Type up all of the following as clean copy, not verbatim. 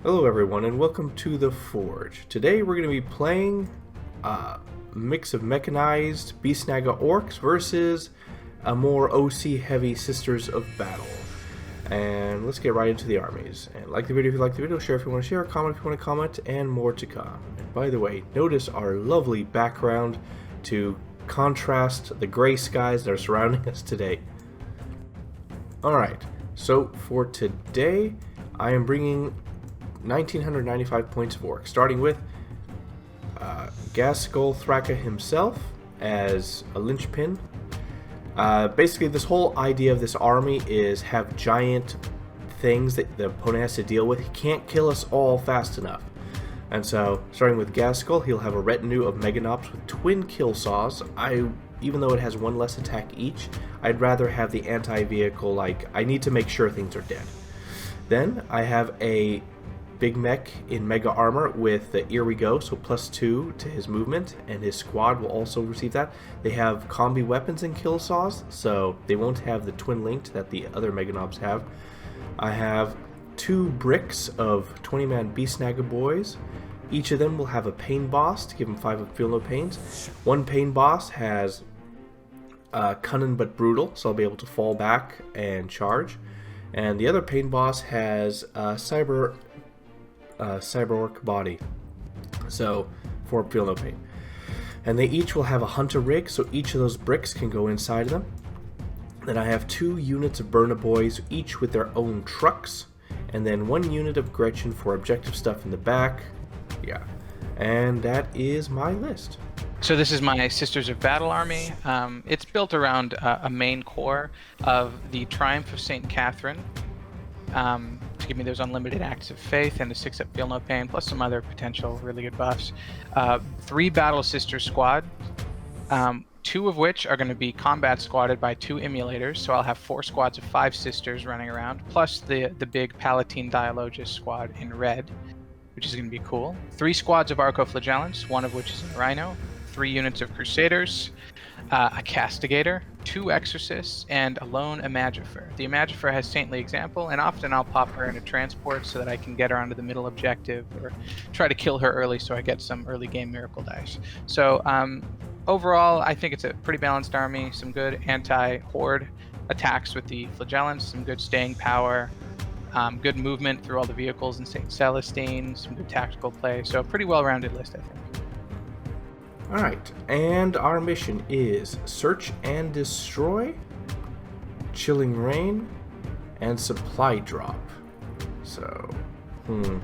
Hello everyone and welcome to the Forge. Today we're going to be playing a mix of mechanized Beast Naga Orks versus a more OC heavy Sisters of Battle. And let's get right into the armies. And like the video if you like the video, share if you want to share, comment if you want to comment, and more to come. And by the way, notice our lovely background to contrast the gray skies that are surrounding us today. Alright, so for today I am bringing 1995 points of Orc, starting with Gas Skull Thraka himself as a linchpin. Basically, this whole idea of this army is have giant things that the opponent has to deal with. He can't kill us all fast enough. And so, starting with Gas Skull, he'll have a retinue of Meganops with twin kill saws. Even though it has one less attack each, I'd rather have the anti-vehicle, I need to make sure things are dead. Then, I have a Big Mech in Mega Armor with the Here We Go, so +2 to his movement, and his squad will also receive that. They have combi weapons and kill saws, so they won't have the twin linked that the other Meganobs have. I have 2 bricks of 20-man Beast Naga boys. Each of them will have a pain boss to give them 5 Feel No Pains. One pain boss has Cunning but Brutal, so I'll be able to fall back and charge. And the other pain boss has Cyber Orc body, so 4 Feel No Pain. And they each will have a Hunter rig, so each of those bricks can go inside of them. Then I have 2 units of Burna Boys, each with their own trucks, and then 1 unit of Gretchen for objective stuff in the back. Yeah, and that is my list. So this is my Sisters of Battle army. It's built around a main core of the Triumph of St. Catherine, to give me those unlimited acts of faith and a 6-up Feel No Pain, plus some other potential really good buffs. 3 Battle Sister squad, 2 of which are going to be combat squatted by 2 emulators, so I'll have 4 squads of 5 sisters running around, plus the big Palatine Dialogist squad in red, which is going to be cool. 3 squads of Arcoflagellants, 1 of which is in Rhino, 3 units of Crusaders, a Castigator, 2 Exorcists, and a lone Imagifer. The Imagifer has Saintly Example, and often I'll pop her into transport so that I can get her onto the middle objective or try to kill her early so I get some early game miracle dice. So overall, I think it's a pretty balanced army, some good anti-horde attacks with the Flagellants, some good staying power, good movement through all the vehicles in St. Celestine, some good tactical play, so a pretty well-rounded list, I think. Alright, and our mission is Search and Destroy, Chilling Rain, and Supply Drop. So, and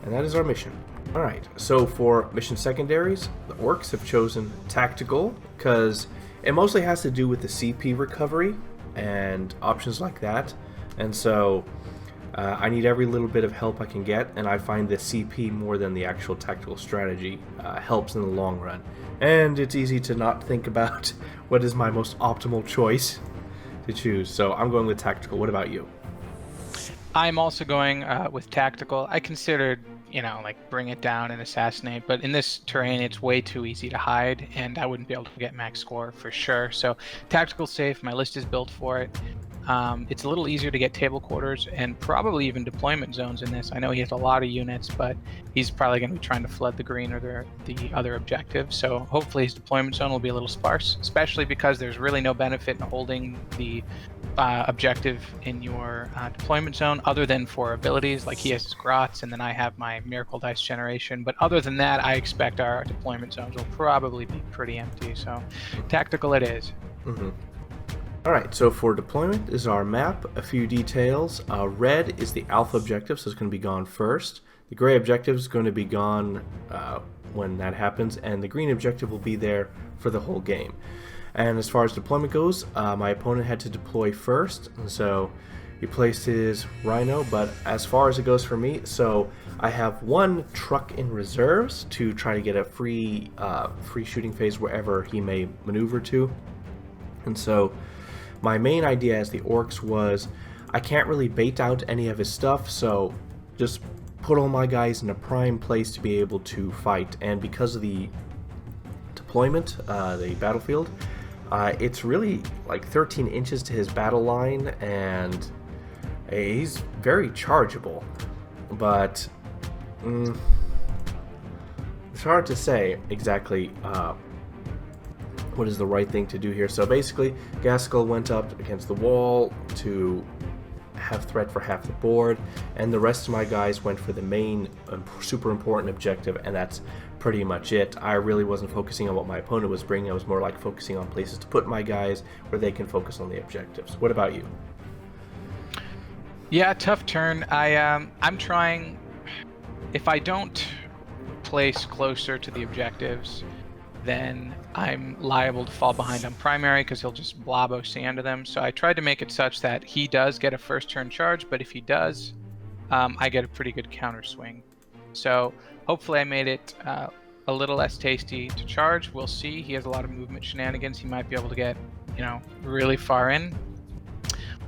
that is our mission. Alright, so for mission secondaries, the Orks have chosen Tactical, because it mostly has to do with the CP recovery and options like that. And so, I need every little bit of help I can get, and I find the CP more than the actual tactical strategy helps in the long run. And it's easy to not think about what is my most optimal choice to choose, so I'm going with tactical. What about you? I'm also going with tactical. I considered, bring it down and assassinate, but in this terrain it's way too easy to hide, and I wouldn't be able to get max score for sure. So tactical safe, my list is built for it. It's a little easier to get table quarters and probably even deployment zones in this. I know he has a lot of units, but he's probably going to be trying to flood the green or the other objective. So hopefully his deployment zone will be a little sparse, especially because there's really no benefit in holding the objective in your deployment zone other than for abilities. Like he has his Grots and then I have my Miracle Dice generation. But other than that, I expect our deployment zones will probably be pretty empty. So tactical it is. Mm-hmm. Alright, so for deployment is our map, a few details. Red is the alpha objective, so it's going to be gone first. The gray objective is going to be gone when that happens, and the green objective will be there for the whole game. And as far as deployment goes, my opponent had to deploy first, and so he placed his Rhino, but as far as it goes for me, so I have 1 truck in reserves to try to get a free shooting phase wherever he may maneuver to. And so my main idea as the Orks was I can't really bait out any of his stuff, so just put all my guys in a prime place to be able to fight. And because of the deployment, the battlefield, it's really like 13 inches to his battle line, and he's very chargeable. but it's hard to say exactly what is the right thing to do here. So basically, Gaskell went up against the wall to have threat for half the board, and the rest of my guys went for the main super important objective, and that's pretty much it. I really wasn't focusing on what my opponent was bringing. I was more like focusing on places to put my guys where they can focus on the objectives. What about you? Yeah, tough turn. I'm trying. If I don't place closer to the objectives, then I'm liable to fall behind on primary because he'll just blob OC under them. So I tried to make it such that he does get a first turn charge, but if he does, I get a pretty good counter swing. So hopefully I made it a little less tasty to charge. We'll see. He has a lot of movement shenanigans. He might be able to get, really far in.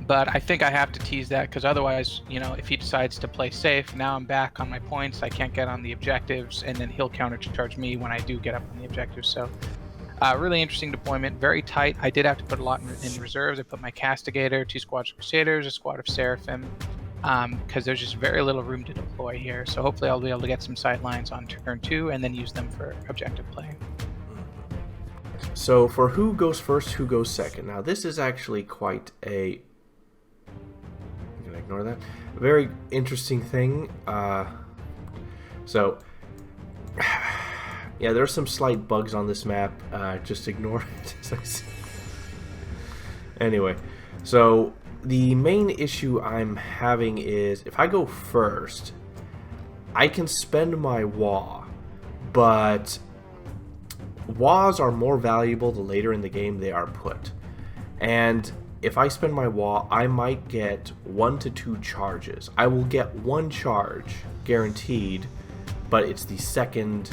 But I think I have to tease that because otherwise, if he decides to play safe, now I'm back on my points. I can't get on the objectives, and then he'll countercharge me when I do get up on the objectives. So really interesting deployment, very tight. I did have to put a lot in reserves. I put my Castigator, 2 squads of Crusaders, a squad of Seraphim, because there's just very little room to deploy here. So hopefully I'll be able to get some sight lines on turn 2 and then use them for objective play. So for who goes first, who goes second. Now this is actually quite a... ignore that. A very interesting thing. So, yeah, there are some slight bugs on this map. Just ignore it. Anyway, so the main issue I'm having is if I go first, I can spend my Wa, but Was are more valuable the later in the game they are put. And if I spend my Wa, I might get 1 to 2 charges. I will get 1 charge, guaranteed, but it's the second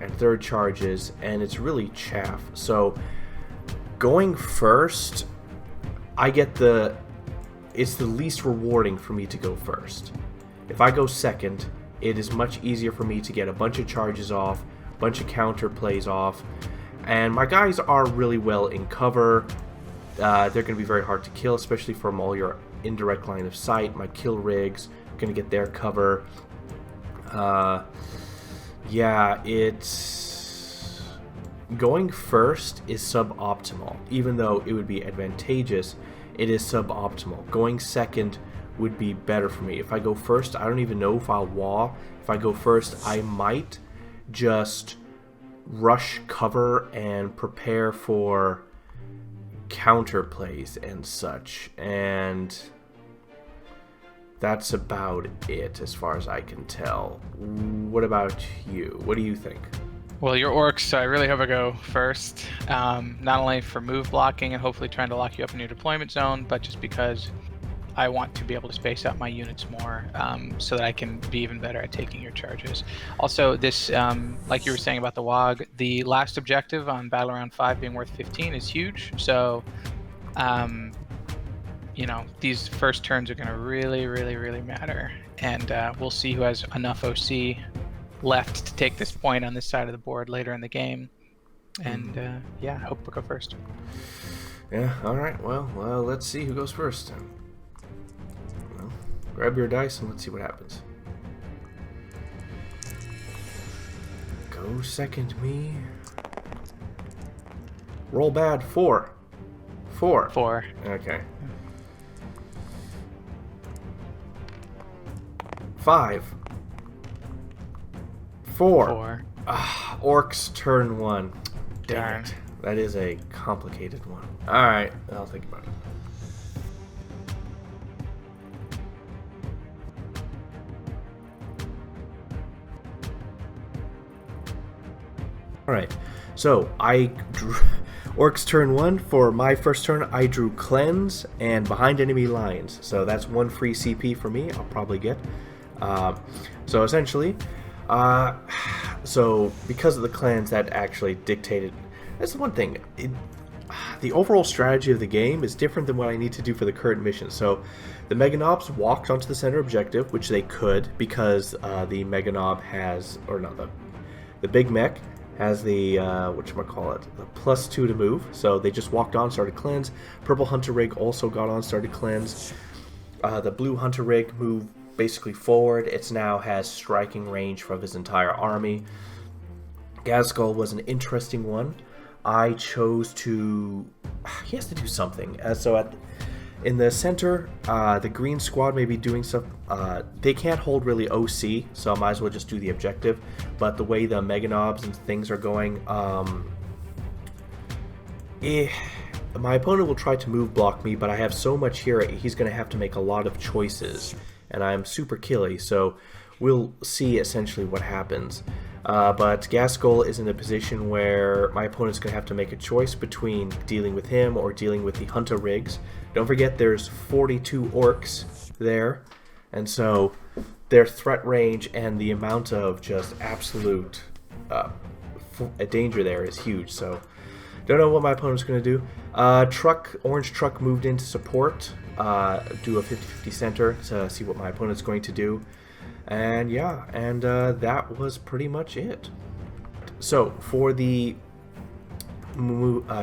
and third charges, and it's really chaff. So, going first, it's the least rewarding for me to go first. If I go second, it is much easier for me to get a bunch of charges off, a bunch of counter plays off, and my guys are really well in cover. They're going to be very hard to kill, especially from all your indirect line of sight. My kill rigs are going to get their cover. Yeah, it's... Going first is suboptimal. Even though it would be advantageous, it is suboptimal. Going second would be better for me. If I go first, I don't even know if I'll Wa. If I go first, I might just rush cover and prepare for counter plays and such, and that's about it as far as I can tell. What about you? What do you think? Well, your Orks, so I really hope I go first, not only for move blocking and hopefully trying to lock you up in your deployment zone, but just because I want to be able to space out my units more, so that I can be even better at taking your charges. Also, this, like you were saying about the WOG, the last objective on Battle Round 5 being worth 15 is huge. So, these first turns are going to really matter. And we'll see who has enough OC left to take this point on this side of the board later in the game. And yeah, I hope we'll go first. Yeah, alright, well, let's see who goes first. Grab your dice and let's see what happens. Go second me. Roll bad. 4. 4. Okay. 5. 4. Orks turn 1. Darn it. That is a complicated one. Alright, I'll think about it. Alright, so I drew Orks turn 1. For my first turn, I drew Cleanse and Behind Enemy Lines. So that's 1 free CP for me, I'll probably get. So essentially, so because of the Cleanse, that actually dictated... That's the one thing. The overall strategy of the game is different than what I need to do for the current mission. So the Meganobs walked onto the center objective, which they could because the Meganob has... Or no, the Big Mech has the, whatchamacallit, the +2 to move, so they just walked on, started Cleanse. Purple Hunter Rig also got on, started Cleanse. The Blue Hunter Rig moved basically forward. It now has striking range from his entire army. Ghazghkull was an interesting one. I chose to... He has to do something. In the center, the green squad may be doing stuff. They can't hold really OC, so I might as well just do the objective. But the way the Mega Knobs and things are going, my opponent will try to move block me, but I have so much here, he's going to have to make a lot of choices. And I'm super killy, so we'll see essentially what happens. But Ghazghkull is in a position where my opponent's going to have to make a choice between dealing with him or dealing with the Hunter Rigs. Don't forget there's 42 Orks there, and so their threat range and the amount of just absolute danger there is huge. So don't know what my opponent's going to do. Orange Truck moved in to support, do a 50-50 center to see what my opponent's going to do. And yeah, that was pretty much it. So for the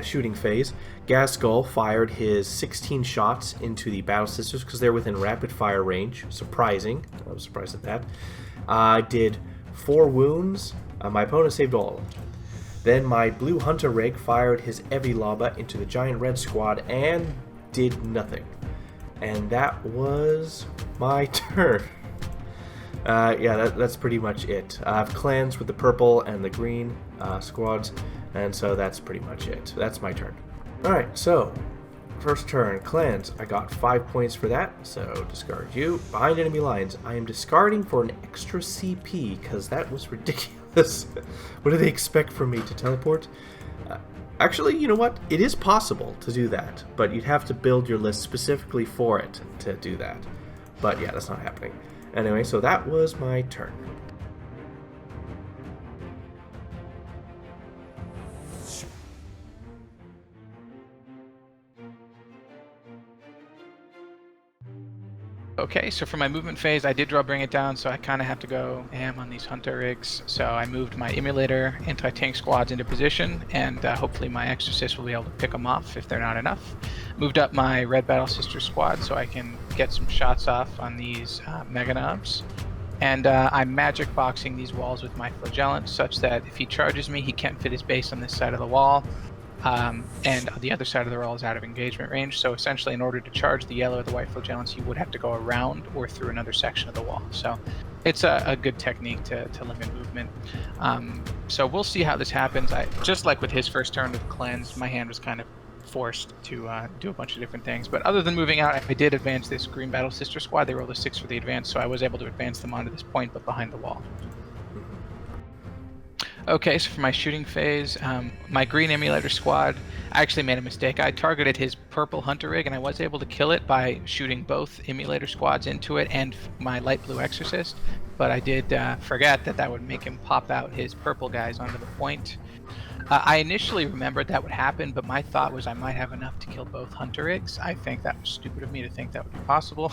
shooting phase, Ghazghkull fired his 16 shots into the Battle Sisters because they're within rapid fire range. Surprising. I was surprised at that. I did 4 wounds. My opponent saved all of them. Then my blue Hunter Rig fired his Evi Laba into the giant red squad and did nothing. And that was my turn. Yeah, that's pretty much it. I have clans with the purple and the green squads, and so that's pretty much it. That's my turn. Alright, so first turn, clans. I got 5 points for that, so discard you. Behind enemy lines, I am discarding for an extra CP, because that was ridiculous. What do they expect from me to teleport? Actually, you know what? It is possible to do that, but you'd have to build your list specifically for it to do that. But yeah, that's not happening. Anyway, so that was my turn. Okay, so for my movement phase, I did draw Bring It Down, so I kind of have to go ham on these Hunter Rigs. So I moved my Emulator anti-tank squads into position, and hopefully my Exorcist will be able to pick them off if they're not enough. Moved up my Red Battle Sister squad so I can get some shots off on these Mega Knobs. And I'm magic boxing these walls with my Flagellant such that if he charges me, he can't fit his base on this side of the wall. And the other side of the wall is out of engagement range, so essentially in order to charge the yellow or the white flagellants, you would have to go around or through another section of the wall. So it's a good technique to limit movement. So we'll see how this happens. Just like with his first turn with Cleanse, my hand was kind of forced to do a bunch of different things. But other than moving out, I did advance this Green Battle Sister squad. They rolled a 6 for the advance, so I was able to advance them onto this point, but behind the wall. Okay, so for my shooting phase, my green emulator squad, I actually made a mistake. I targeted his purple Hunter Rig, and I was able to kill it by shooting both emulator squads into it and my light blue Exorcist, but I did forget that would make him pop out his purple guys onto the point. I initially remembered that would happen, but my thought was I might have enough to kill both Hunter Rigs. I think that was stupid of me to think that would be possible.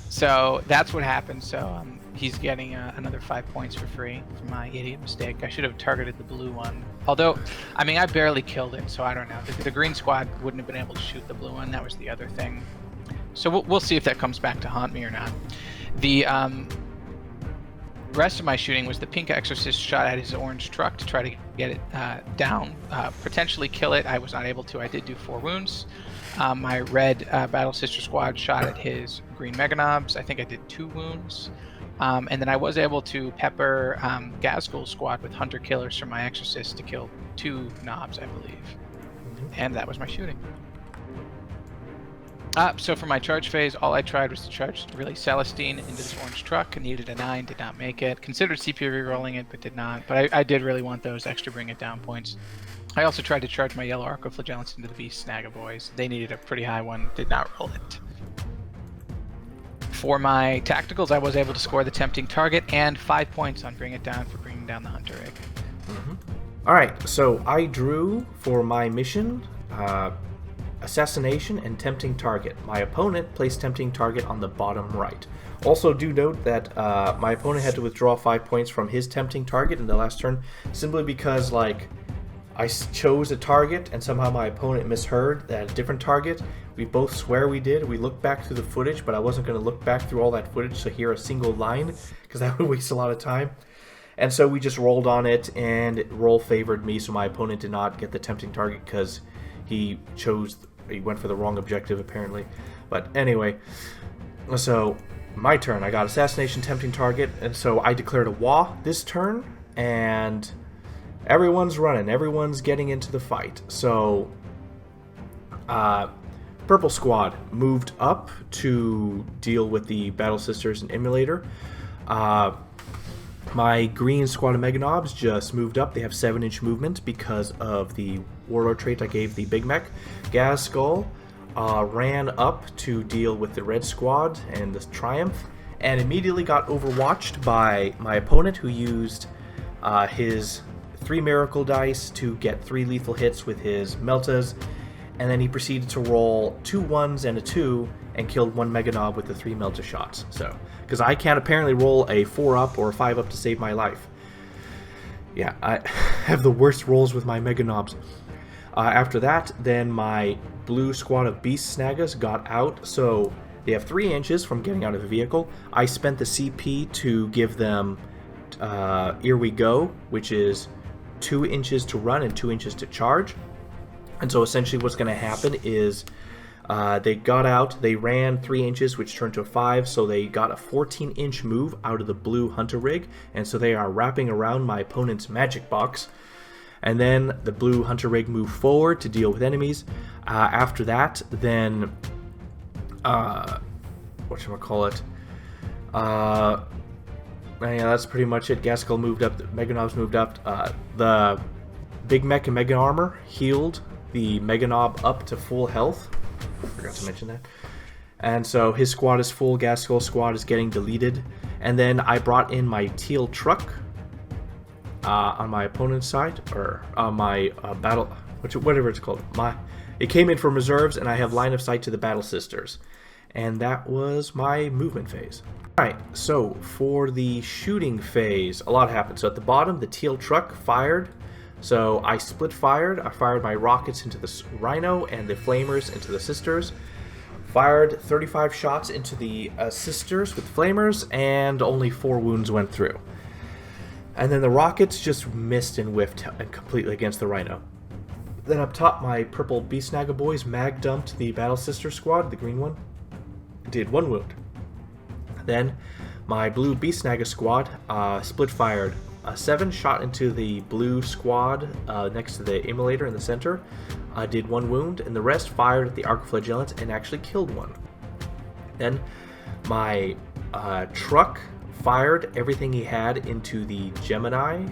So that's what happened. So he's getting another 5 points for free for my idiot mistake. I should have targeted the blue one. Although, I mean, I barely killed it, so I don't know. The green squad wouldn't have been able to shoot the blue one. That was the other thing. So we'll see if that comes back to haunt me or not. The rest of my shooting was the pink Exorcist shot at his orange truck to try to get it down, potentially kill it. I was not able to. I did do 4 wounds. My red Battle Sister squad shot at his green Mega Knobs. I think I did 2 wounds. And then I was able to pepper Ghazghkull's squad with Hunter Killers from my Exorcist to kill 2 knobs, I believe. And that was my shooting. So for my charge phase, all I tried was to charge really Celestine into this orange truck. I needed a 9, did not make it. Considered CPU re-rolling it, but did not. But I did really want those extra Bring It Down points. I also tried to charge my yellow Arco Flagellants into the Beast Snagga Boys. They needed a pretty high one, did not roll it. For my tacticals, I was able to score the Tempting Target and 5 points on Bring It Down for bringing down the Hunter Rig. Alright, so I drew for my mission Assassination and Tempting Target. My opponent placed Tempting Target on the bottom right. Also do note that my opponent had to withdraw 5 points from his Tempting Target in the last turn simply because, like, I chose a target and somehow my opponent misheard that a different target. We both swear we did. We looked back through the footage, but I wasn't going to look back through all that footage to hear a single line, because that would waste a lot of time. And so we just rolled on it, and roll favored me, so my opponent did not get the tempting target because he went for the wrong objective, apparently. But anyway, so my turn. I got assassination, tempting target, and so I declared a WA this turn, and everyone's running. Everyone's getting into the fight. So Purple Squad moved up to deal with the Battle Sisters and Emulator. My green squad of Meganobs just moved up. They have 7-inch movement because of the Warlord trait I gave the Big Mech. Gaz Skull ran up to deal with the red squad and the Triumph, and immediately got overwatched by my opponent, who used his 3 miracle dice to get 3 lethal hits with his Meltas, and then he proceeded to roll 2 1s and a 2 and killed 1 Meganob with the 3 Melta shots. So, because I can't apparently roll a 4-up or a 5-up to save my life. Yeah, I have the worst rolls with my Meganobs. After that, then my blue squad of Beast Snagas got out, so they have 3 inches from getting out of the vehicle. I spent the CP to give them Here We Go, which is 2 inches to run and 2 inches to charge. And so essentially what's going to happen is they got out, they ran 3 inches, which turned to a 5, so they got a 14-inch move out of the blue Hunter rig, and so they are wrapping around my opponent's magic box. And then the blue Hunter rig moved forward to deal with enemies. After that, then whatchamacallit? Yeah, that's pretty much it. Gaskell moved up, the Meganobs moved up. The Big Mech and Mega Armor healed the Meganob up to full health. Forgot to mention that. And so his squad is full, Gaskell squad is getting deleted. And then I brought in my teal truck on my opponent's side, or on my battle, whatever it's called. It came in from reserves, and I have line of sight to the Battle Sisters. And that was my movement phase. Alright, so for the shooting phase, a lot happened. So at the bottom, the teal truck fired. So I split fired. I fired my rockets into the Rhino and the flamers into the Sisters. Fired 35 shots into the Sisters with flamers, and only 4 wounds went through. And then the rockets just missed and whiffed completely against the Rhino. Then up top, my purple Beast Naga boys mag dumped the Battle Sister squad, the green one. Did 1 wound. Then my blue Beast Naga squad split fired. 7 shot into the blue squad next to the Immolator in the center. Did 1 wound, and the rest fired at the Arcoflagellants and actually killed 1. Then my truck fired everything he had into the Gemini,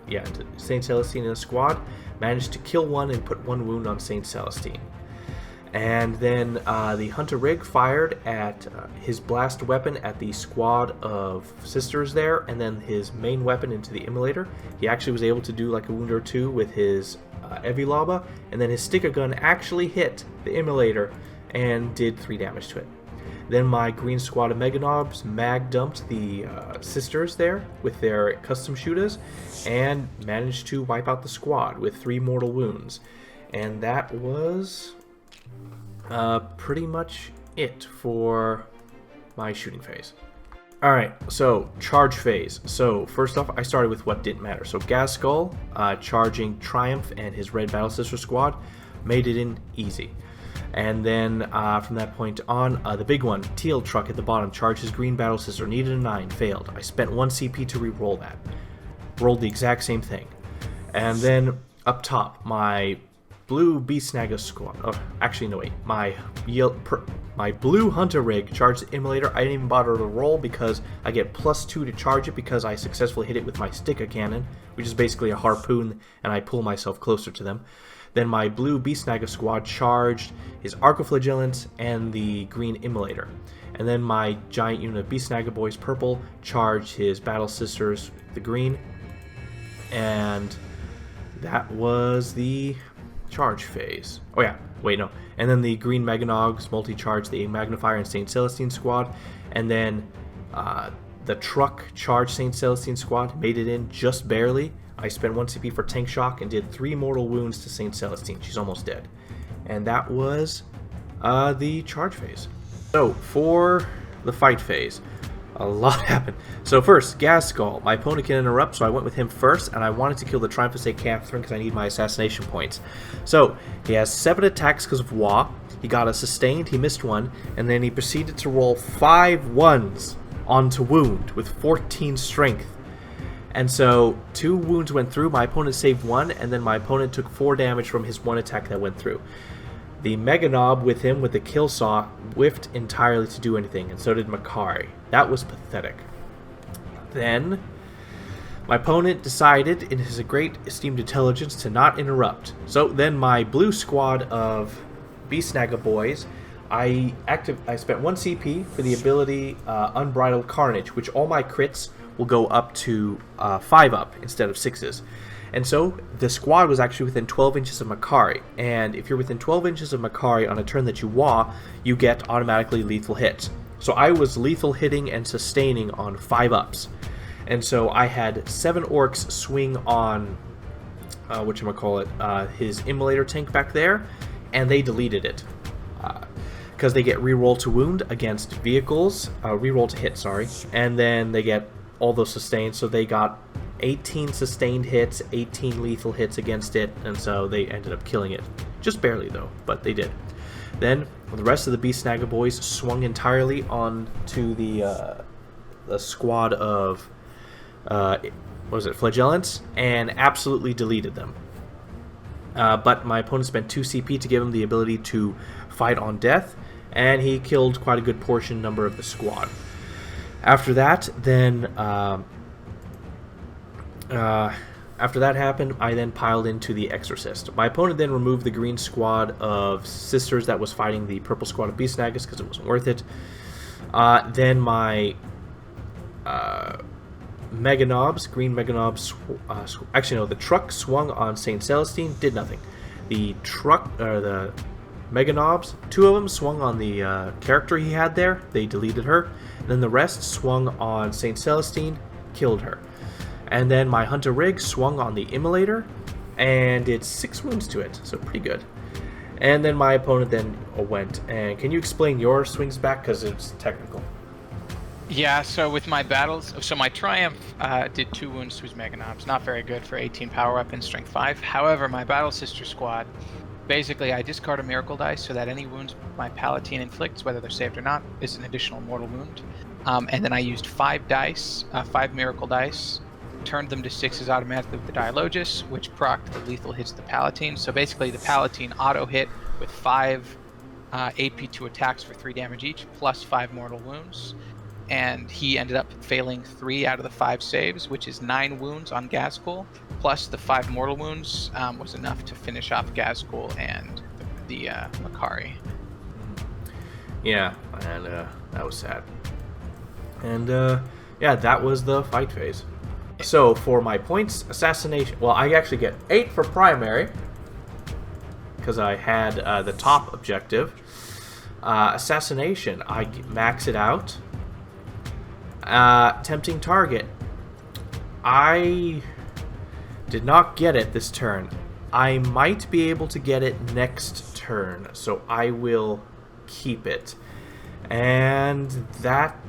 into Saint Celestine in the squad. Managed to kill 1 and put 1 wound on Saint Celestine. And then the Hunter Rig fired at his blast weapon at the squad of Sisters there, and then his main weapon into the Immolator. He actually was able to do like a wound or 2 with his Evilaba, and then his sticker gun actually hit the Immolator and did 3 damage to it. Then my green squad of Meganobs mag dumped the Sisters there with their custom shooters and managed to wipe out the squad with 3 mortal wounds. And that was pretty much it for my shooting phase. Alright, so charge phase. So first off, I started with what didn't matter. So Gaskell charging Triumph and his red Battle Sister squad made it in easy. And then from that point on, the big one, teal truck at the bottom, charged his green Battle Sister, needed a 9, failed. I spent 1 CP to re-roll that. Rolled the exact same thing. And then up top, my blue Beast Naga squad. Oh, actually, no, wait. My blue Hunter Rig charged the Immolator. I didn't even bother to roll because I get +2 to charge it because I successfully hit it with my Sticka Cannon, which is basically a harpoon, and I pull myself closer to them. Then my blue Beast Naga squad charged his Arcoflagellants and the green Immolator. And then my giant unit of Beast Naga boys purple charged his Battle Sisters, the green. And that was the charge phase. Oh yeah, wait, no. And then the green Meganogs multi-charged the Magnifier and St. Celestine squad. And then the truck charged St. Celestine squad, made it in just barely. I spent 1 CP for tank shock and did 3 mortal wounds to St. Celestine. She's almost dead. And that was The charge phase. So, for the fight phase, a lot happened. So first, Gaskell. My opponent can interrupt, so I went with him first, and I wanted to kill the Triumph of St. Catherine because I need my assassination points. So, he has 7 attacks because of Wa. He got a sustained, he missed one, and then he proceeded to roll 5 ones onto wound with 14 strength. And so 2 wounds went through, my opponent saved 1, and then my opponent took 4 damage from his 1 attack that went through. The Mega Knob with him with the kill saw whiffed entirely to do anything, and so did Makari. That was pathetic. Then my opponent decided, in his great esteemed intelligence, to not interrupt. So then my blue squad of Beastnaga boys, I spent 1 CP for the ability Unbridled Carnage, which all my crits will go up to 5 up instead of 6s. And so the squad was actually within 12 inches of Makari. And if you're within 12 inches of Makari on a turn that you Wa, you get automatically lethal hits. So I was lethal hitting and sustaining on 5 ups. And so I had 7 Orks swing on, his Immolator tank back there, and they deleted it. Because they get reroll to wound against vehicles, reroll to hit, sorry, and then they get all those sustained, so they got 18 sustained hits, 18 lethal hits against it, and so they ended up killing it. Just barely, though, but they did. Then, the rest of the Beastnaga boys swung entirely onto the squad of, Flagellants, and absolutely deleted them. But my opponent spent 2 CP to give him the ability to fight on death, and he killed quite a good portion number of the squad. After that, then... after that happened, I then piled into the Exorcist. My opponent then removed the green squad of Sisters that was fighting the purple squad of Beastnagas because it wasn't worth it. Then my Mega Knobs, green Mega Knobs, the truck swung on St. Celestine, did nothing. The Mega Knobs, 2 of them swung on the character he had there, they deleted her. Then the rest swung on St. Celestine, killed her. And then my Hunter Rig swung on the Immolator and did 6 wounds to it, so pretty good. And then my opponent then went. And can you explain your swings back, because it's technical? Yeah, so with my battles, so my Triumph did 2 wounds to his Mega Knobs, not very good for 18 power up and strength 5. However, my Battle Sister squad, basically I discard a Miracle Dice so that any wounds my Palatine inflicts, whether they're saved or not, is an additional mortal wound. And then I used 5 dice, 5 Miracle Dice, turned them to 6s automatically with the Dialogus, which procced the lethal hits the Palatine. So basically the Palatine auto hit with 5 AP2 attacks for 3 damage each, plus 5 mortal wounds. And he ended up failing 3 out of the 5 saves, which is 9 wounds on Gaskell, plus the 5 mortal wounds was enough to finish off Gaskell and the Makari. Yeah, and that was sad. And that was the fight phase. So for my points, assassination. Well, I actually get 8 for primary because I had the top objective. Assassination, I max it out. Tempting target, I did not get it this turn. I might be able to get it next turn, so I will keep it. And that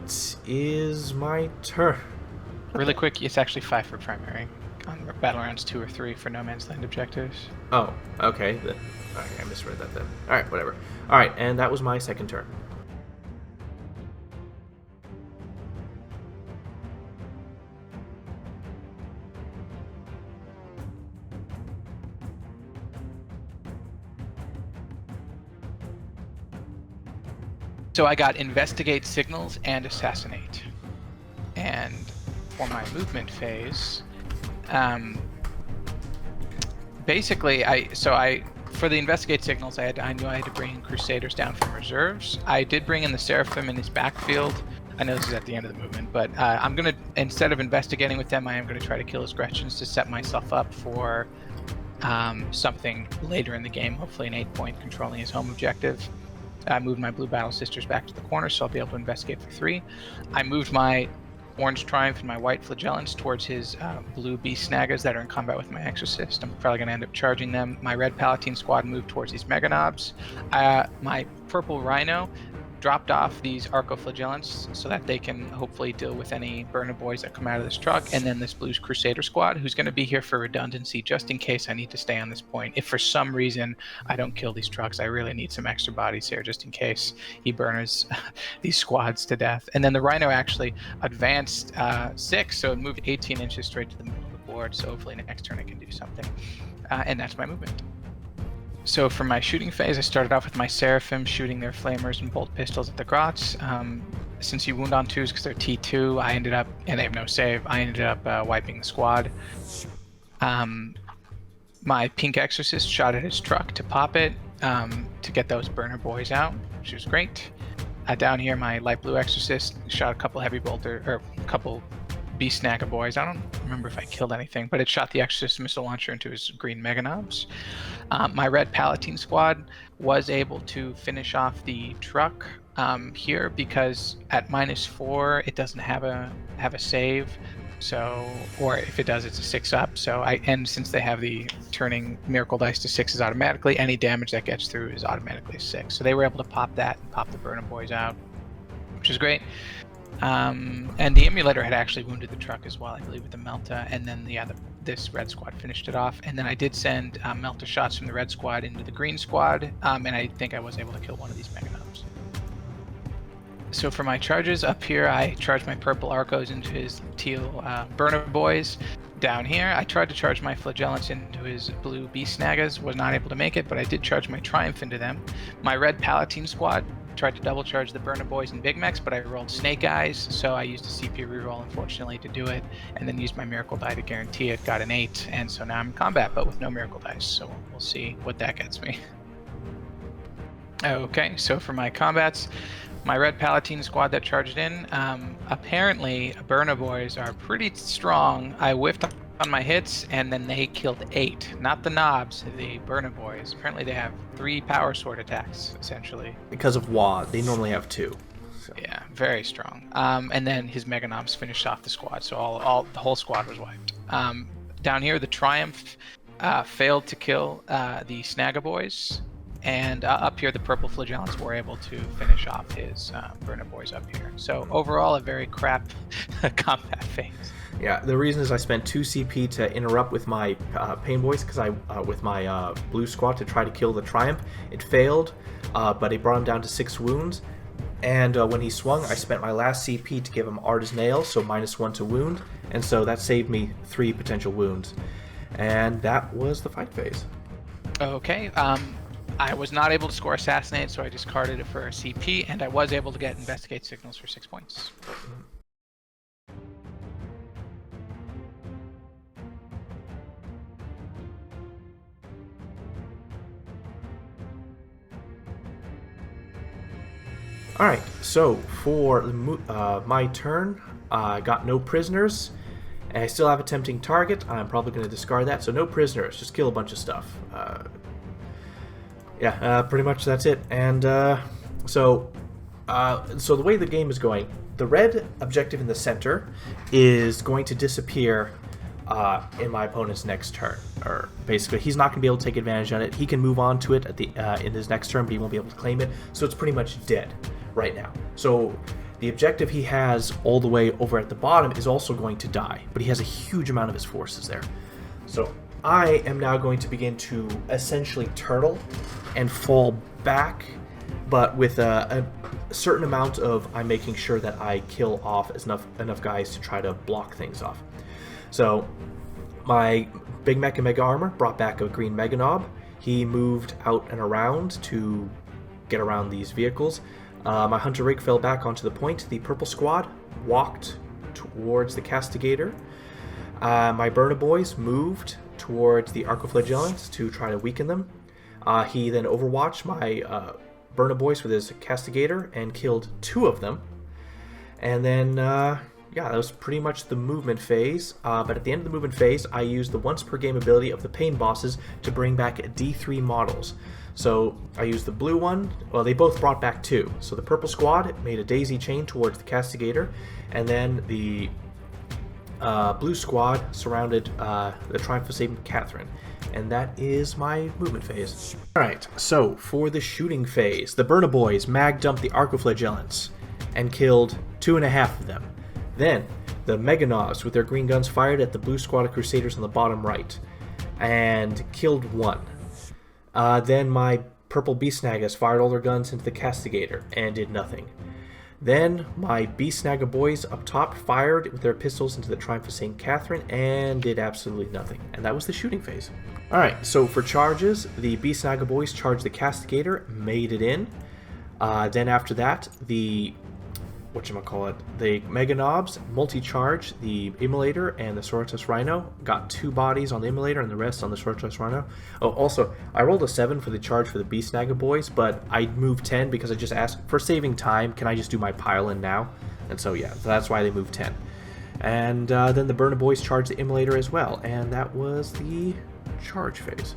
is my turn. Really quick, it's actually 5 for primary. On battle rounds 2 or 3 for No Man's Land objectives. Oh, okay. I misread that then. Alright, whatever. Alright, and that was my second turn. So I got Investigate, Signals, and Assassinate. And for my movement phase, basically, for the Investigate Signals, I knew I had to bring Crusaders down from reserves. I did bring in the Seraphim in his backfield. I know this is at the end of the movement, but I'm going to, instead of investigating with them, I am going to try to kill his Gretchens to set myself up for something later in the game, hopefully an 8-point controlling his home objective. I moved my Blue Battle Sisters back to the corner, so I'll be able to investigate for 3. I moved my orange Triumph and my white Flagellants towards his blue Beast Snagas that are in combat with my Exorcist. I'm probably going to end up charging them. My red Palatine squad moved towards these Mega Knobs. My purple Rhino dropped off these Arco-Flagellants so that they can hopefully deal with any burner boys that come out of this truck, and then this Blues Crusader squad who's going to be here for redundancy just in case I need to stay on this point. If for some reason I don't kill these trucks, I really need some extra bodies here just in case he burners these squads to death. And then the Rhino actually advanced 6, so it moved 18 inches straight to the middle of the board, so hopefully next turn I can do something. And that's my movement. So for my shooting phase, I started off with my Seraphim shooting their flamers and bolt pistols at the grots. Since you wound on 2s because they're T2, I ended up, and they have no save, I ended up wiping the squad. My pink Exorcist shot at his truck to pop it to get those burner boys out, which was great. Down here, my light blue Exorcist shot a couple heavy bolter, or a couple Beast Snagga boys. I don't remember if I killed anything, but it shot the Exorcist missile launcher into his green Mega Knobs. My red Palatine squad was able to finish off the truck here because at -4 it doesn't have a save, so, or if it does, it's a 6-up. So and since they have the turning miracle dice to 6s automatically, any damage that gets through is automatically a 6. So they were able to pop that and pop the burner boys out, which is great. And the emulator had actually wounded the truck as well, I believe, with the Melta, and then this red squad finished it off. And then I did send Melta shots from the red squad into the green squad, and I think I was able to kill one of these Mega Knobs. So for my charges up here, I charged my purple Arcos into his teal burner boys. Down here, I tried to charge my Flagellants into his blue Beast Snagas, was not able to make it, but I did charge my Triumph into them. My red Palatine squad tried to double charge the burner boys and Big Mechs, but I rolled Snake Eyes, so I used a CP reroll unfortunately to do it, and then used my miracle die to guarantee it. Got an 8, and so now I'm in combat, but with no miracle dice. So we'll see what that gets me. Okay, so for my combats, my red Palatine squad that charged in, apparently burner boys are pretty strong. I whiffed on my hits, and then they killed 8. Not the knobs, the burner boys. Apparently they have 3 power sword attacks, essentially. Because of WA, they normally have 2. So. Yeah, very strong. And then his Mega Knobs finished off the squad, so the whole squad was wiped. Down here, the Triumph failed to kill the Snagga boys, and up here, the purple Flagellants were able to finish off his burner boys up here. So overall, a very crap combat phase. Yeah, the reason is I spent 2 CP to interrupt with my Pain Boys, because with my blue squad to try to kill the Triumph. It failed, but it brought him down to 6 wounds. And when he swung, I spent my last CP to give him Art as Nail, so -1 to wound. And so that saved me 3 potential wounds. And that was the fight phase. Okay, I was not able to score Assassinate, so I discarded it for a CP, and I was able to get Investigate Signals for 6 points. Alright, so for my turn, I got no prisoners, and I still have a tempting target. I'm probably going to discard that, so no prisoners, just kill a bunch of stuff. Pretty much that's it. And so the way the game is going, the red objective in the center is going to disappear in my opponent's next turn. Or basically, he's not going to be able to take advantage of it. He can move on to it at in his next turn, but he won't be able to claim it. So it's pretty much dead right now. So the objective he has all the way over at the bottom is also going to die, but he has a huge amount of his forces there. So I am now going to begin to essentially turtle and fall back, but with a certain amount of I'm making sure that I kill off enough guys to try to block things off. So my Big Mech and Mega Armor brought back a green Mega Knob. He moved out and around to get around these vehicles. My Hunter Rig fell back onto the point. The purple squad walked towards the Castigator. My Burner Boys moved towards the Arco-Flagellants to try to weaken them. He then overwatched my Burner Boys with his Castigator and killed 2 of them. And then, that was pretty much the movement phase. But at the end of the movement phase, I used the once per game ability of the Pain Bosses to bring back D3 models. So I used the blue one. Well, they both brought back 2. So the purple squad made a daisy chain towards the castigator, and then the blue squad surrounded the Triumph of St. Catherine. And that is my movement phase. Alright, so for the shooting phase, the Burna Boys mag dumped the Arcoflagellants and killed 2.5 of them. Then, the Meganovs with their green guns fired at the blue squad of Crusaders on the bottom right and killed 1. Then my purple Beast Nagas fired all their guns into the Castigator and did nothing. Then my Beast Naga boys up top fired with their pistols into the Triumph of St. Catherine and did absolutely nothing. And that was the shooting phase. Alright, so for charges, the Beast Naga boys charged the Castigator, made it in. Then after that, the the Meganobs multi-charged the Immolator and the Sororitas Rhino. Got 2 bodies on the Immolator and the rest on the Sororitas Rhino. Oh, also, I rolled a 7 for the charge for the Beast Naga boys, but I moved 10 because I just asked, for saving time, can I just do my pile-in now? And so, yeah, so that's why they moved 10. And then the Burna boys charged the Immolator as well, and that was the charge phase.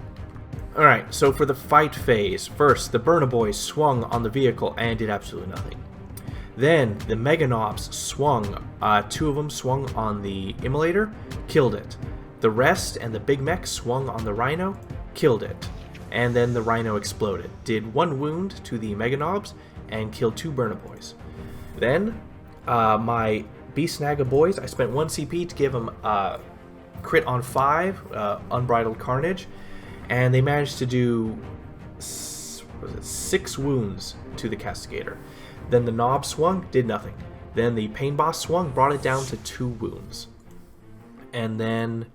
Alright, so for the fight phase, first, the Burna boys swung on the vehicle and did absolutely nothing. Then the Meganobs swung, 2 of them swung on the Immolator, killed it. The rest and the Big Mech swung on the Rhino, killed it. And then the Rhino exploded, did 1 wound to the Meganobs, and killed 2 Burna boys. Then, my Beast Naga boys, I spent 1 CP to give them crit on 5, Unbridled Carnage, and they managed to do 6 wounds to the Castigator. Then the Knob swung, did nothing. Then the Pain Boss swung, brought it down to 2 wounds. And then,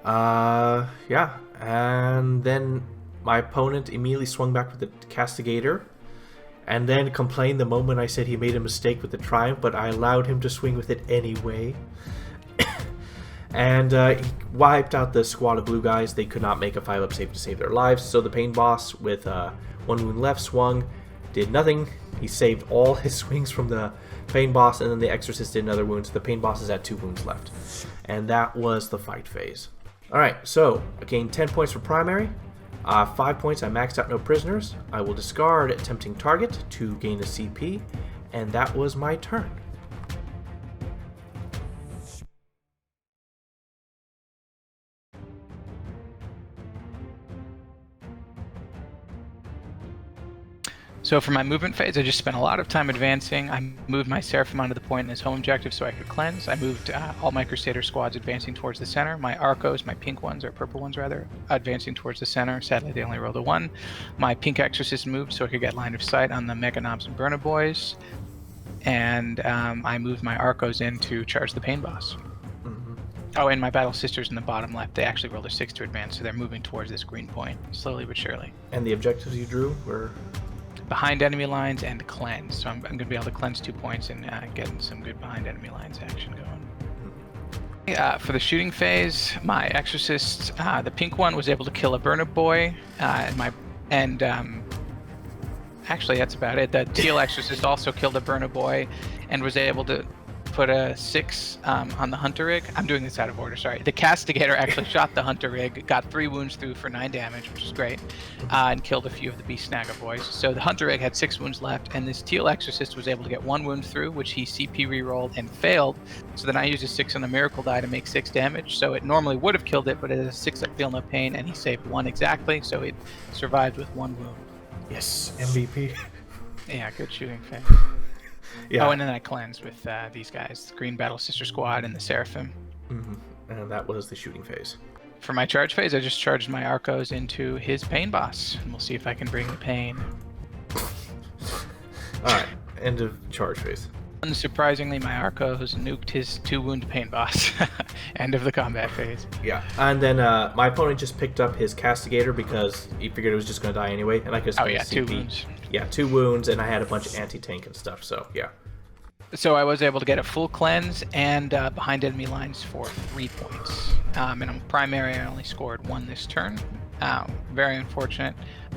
yeah. And then my opponent immediately swung back with the Castigator, and then complained the moment I said he made a mistake with the Triumph, but I allowed him to swing with it anyway. And he wiped out the squad of blue guys. They could not make a 5-up save to save their lives. So the Pain Boss with 1 wound left swung, did nothing. He saved all his swings from the Pain Boss, and then the Exorcist did another wound, so the Pain Boss is at 2 wounds left. And that was the fight phase. Alright, so I gained 10 points for primary. 5 points I maxed out no prisoners. I will discard Tempting Target to gain a CP, and that was my turn. So for my movement phase, I just spent a lot of time advancing. I moved my Seraphim onto the point in his home objective so I could cleanse. I moved all my Crusader squads advancing towards the center. My Arcos, my pink ones, or purple ones rather, advancing towards the center. Sadly, they only rolled a 1. My pink Exorcist moved so I could get line of sight on the Meganobs and Burna boys. And I moved my Arcos in to charge the Pain Boss. Oh, and my Battle Sisters in the bottom left, they actually rolled a 6 to advance, so they're moving towards this green point, slowly but surely. And the objectives you drew were? Behind enemy lines and cleanse. So I'm going to be able to cleanse 2 points and get some good behind enemy lines action going. For the shooting phase, my Exorcist, the pink one was able to kill a Burna boy, and actually that's about it. The teal Exorcist also killed a Burna boy and was able to put a 6 on the Hunter Rig. I'm doing this out of order, sorry. The Castigator actually shot the Hunter Rig, got 3 wounds through for 9 damage, which is great, and killed a few of the Beast Naga boys. So the Hunter Rig had 6 wounds left, and this Teal Exorcist was able to get 1 wound through, which he CP rerolled and failed. So then I used a 6 on the Miracle Die to make 6 damage. So it normally would have killed it, but it has a 6 up Feel No Pain, and he saved 1 exactly, so it survived with 1 wound. Yes, MVP. Yeah, good shooting phase. Yeah. Oh, and then I cleansed with these guys, the Green Battle Sister Squad and the Seraphim. And that was the shooting phase. For my charge phase, I just charged my Arcos into his Pain Boss, and we'll see if I can bring the pain. Alright, end of charge phase. Unsurprisingly, my Arcos nuked his 2 wound Pain Boss. End of the combat phase. Yeah, and then my opponent just picked up his Castigator because he figured it was just going to die anyway, and I could Oh yeah, 2 wounds. Yeah, 2 wounds, and I had a bunch of anti-tank and stuff, so yeah. So I was able to get a full cleanse and behind enemy lines for 3 points. And on primary, I only scored 1 this turn. Very unfortunate,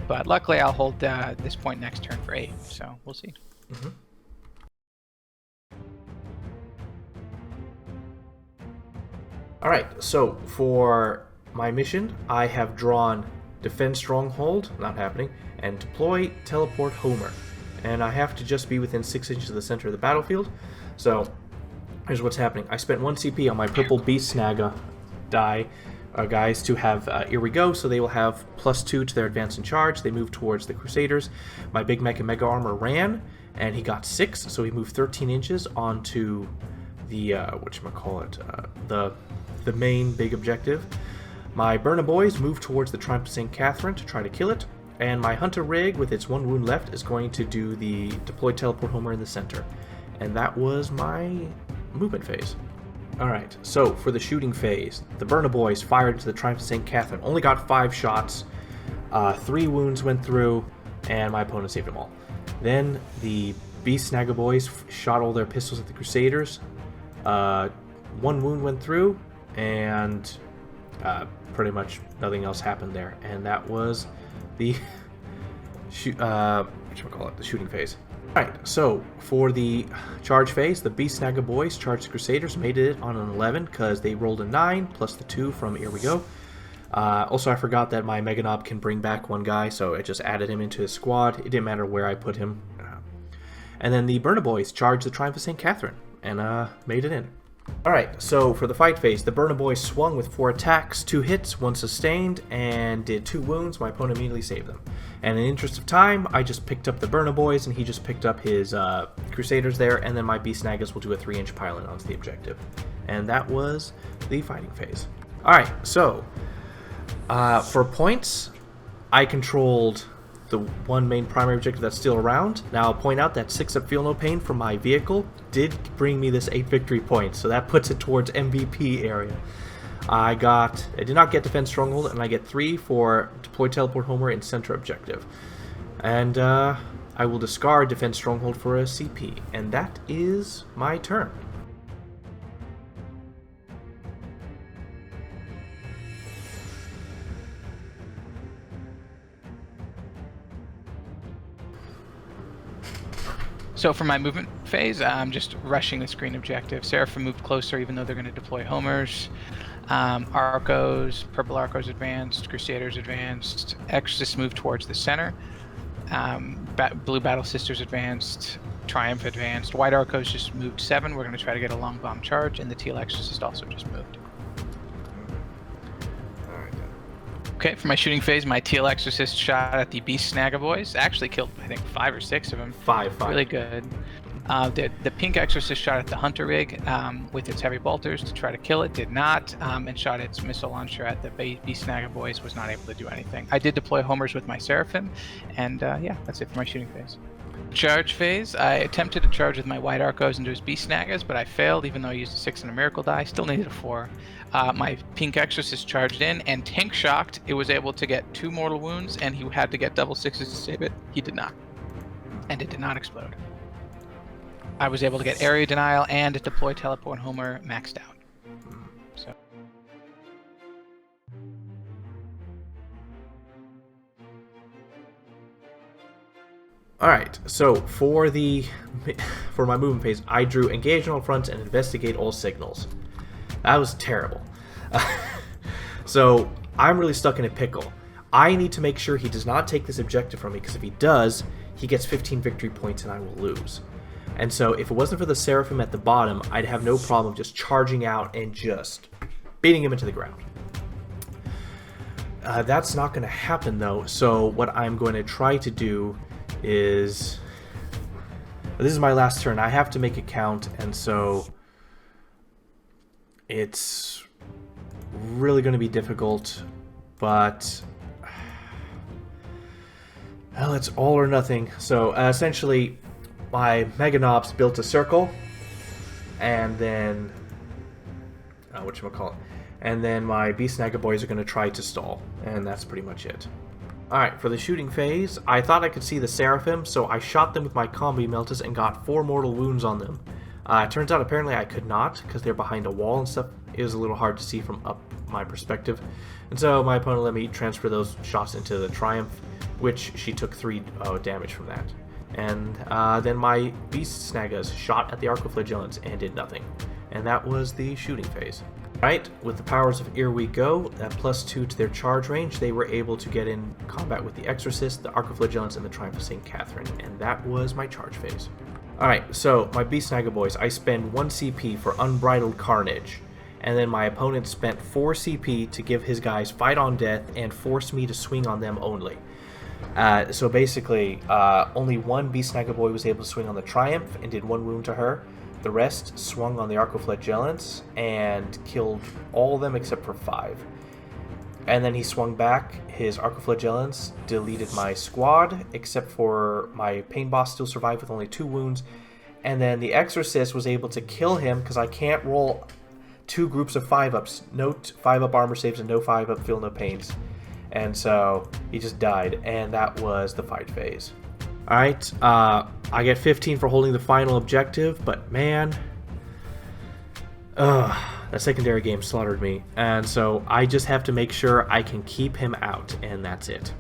but luckily I'll hold this point next turn for 8, so we'll see. Alright, so for my mission, I have drawn defend stronghold, not happening, and deploy teleport Homer. And I have to just be within 6 inches of the center of the battlefield. So here's what's happening. I spent 1 CP on my purple Beast Snagga guys to have here we go, so they will have +2 to their advance and charge. They move towards the Crusaders. My Big Mech and Mega Armor ran, and he got 6, so he moved 13 inches onto the the main big objective. My Burner Boys move towards the Triumph of St. Catherine to try to kill it, and my Hunter Rig with its 1 wound left is going to do the deploy teleport Homer in the center. And that was my movement phase. Alright, so for the shooting phase, the Burner Boys fired into the Triumph of St. Catherine, only got 5 shots, 3 wounds went through, and my opponent saved them all. Then the Beast Snagga Boys shot all their pistols at the Crusaders, 1 wound went through, and pretty much nothing else happened there. And that was the the shooting phase. Alright, so for the charge phase, the Beast Snagga Boys charged the Crusaders, made it on an 11 because they rolled a 9 plus the 2 from here we go. Also, I forgot that my Mega Knob can bring back 1 guy, so I just added him into his squad. It didn't matter where I put him. And then the Burner Boys charged the Triumph of St. Catherine and made it in. Alright, so for the fight phase, the Burner Boys swung with 4 attacks, 2 hits, 1 sustained, and did 2 wounds. My opponent immediately saved them. And in the interest of time, I just picked up the Burner Boys, and he just picked up his Crusaders there, and then my Beast Snaggas will do a 3-inch pylon onto the objective. And that was the fighting phase. Alright, so for points, I controlled the 1 main primary objective that's still around. Now I'll point out that 6 up Feel No Pain from my vehicle did bring me this 8 victory points, so that puts it towards MVP area. I did not get Defense Stronghold, and I get 3 for Deploy Teleport Homer in center objective. And I will discard Defense Stronghold for a CP, and that is my turn. So for my movement phase, I'm just rushing the screen objective. Seraphim moved closer even though they're going to deploy Homers. Arcos, Purple Arcos advanced, Crusaders advanced, Exorcists moved towards the center, Blue Battle Sisters advanced, Triumph advanced, White Arcos just moved 7, we're going to try to get a long bomb charge, and the Teal Exorcist also just moved. Okay, for my shooting phase, my Teal Exorcist shot at the Beast Snagga Boys, actually killed I think 5 or 6 of them. 5. Really good. The Pink Exorcist shot at the Hunter Rig with its heavy bolters to try to kill it, did not, and shot its missile launcher at the Beast Snagga Boys, was not able to do anything. I did deploy Homers with my Seraphim, and yeah, that's it for my shooting phase. Charge phase, I attempted to charge with my White Arcos into his Beast Snaggas, but I failed even though I used a 6 and a Miracle die, still needed a 4. My Pink Exorcist charged in, and Tank Shocked, it was able to get 2 mortal wounds, and he had to get double 6s to save it. He did not, and it did not explode. I was able to get area denial and deploy teleport Homer maxed out. So. Alright, so for my movement phase, I drew engage on all fronts and investigate all signals. That was terrible. So I'm really stuck in a pickle. I need to make sure he does not take this objective from me, because if he does, he gets 15 victory points and I will lose. And so if it wasn't for the Seraphim at the bottom, I'd have no problem just charging out and just beating him into the ground. That's not going to happen though, so what I'm going to try to do is... This is my last turn. I have to make it count, and so it's really going to be difficult, but... Well, it's all or nothing. So essentially... My Mega Knobs built a circle, and then and then my Beast Snagga Boys are going to try to stall, and that's pretty much it. Alright, for the shooting phase, I thought I could see the Seraphim, so I shot them with my Combi Meltas and got 4 mortal wounds on them. It turns out apparently I could not, because they're behind a wall and stuff. It was a little hard to see from up my perspective, and so my opponent let me transfer those shots into the Triumph, which she took 3 damage from that. And then my Beast Snaggas shot at the Arcoflagellants and did nothing. And that was the shooting phase. Right, with the powers of Here We Go, at +2 to their charge range, they were able to get in combat with the Exorcist, the Archiflagellants, and the Triumph of St. Catherine, and that was my charge phase. Alright, so my Beast Snagga boys, I spend 1 CP for Unbridled Carnage, and then my opponent spent 4 CP to give his guys Fight on Death and force me to swing on them only. So basically, only one Beast Snagga boy was able to swing on the Triumph and did 1 wound to her. The rest swung on the Archiflagellants and killed all of them except for 5. And then he swung back. His Archiflagellants deleted my squad, except for my Pain Boss still survived with only 2 wounds. And then the Exorcist was able to kill him because I can't roll 2 groups of 5-ups. No 5-up armor saves and no 5-up feel no pains. And so he just died, and that was the fight phase. Alright, I get 15 for holding the final objective, but man, that secondary game slaughtered me. And so I just have to make sure I can keep him out, and that's it.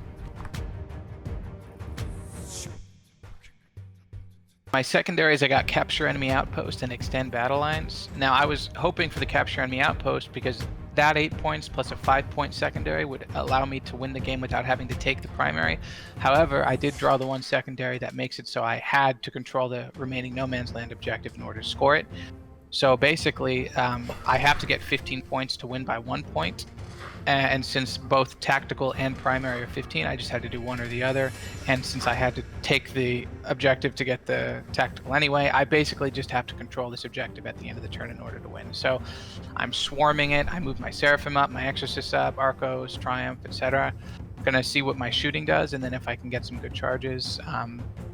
My secondaries, I got Capture Enemy Outpost and Extend Battle Lines. Now, I was hoping for the Capture Enemy Outpost because that 8 points plus a 5-point secondary would allow me to win the game without having to take the primary. However, I did draw the 1 secondary that makes it so I had to control the remaining No Man's Land objective in order to score it. So basically, I have to get 15 points to win by 1 point. And since both tactical and primary are 15, I just had to do one or the other. And since I had to take the objective to get the tactical anyway, I basically just have to control this objective at the end of the turn in order to win. So I'm swarming it. I move my Seraphim up, my Exorcist up, Arcos, Triumph, etc. Gonna see what my shooting does, and then if I can get some good charges,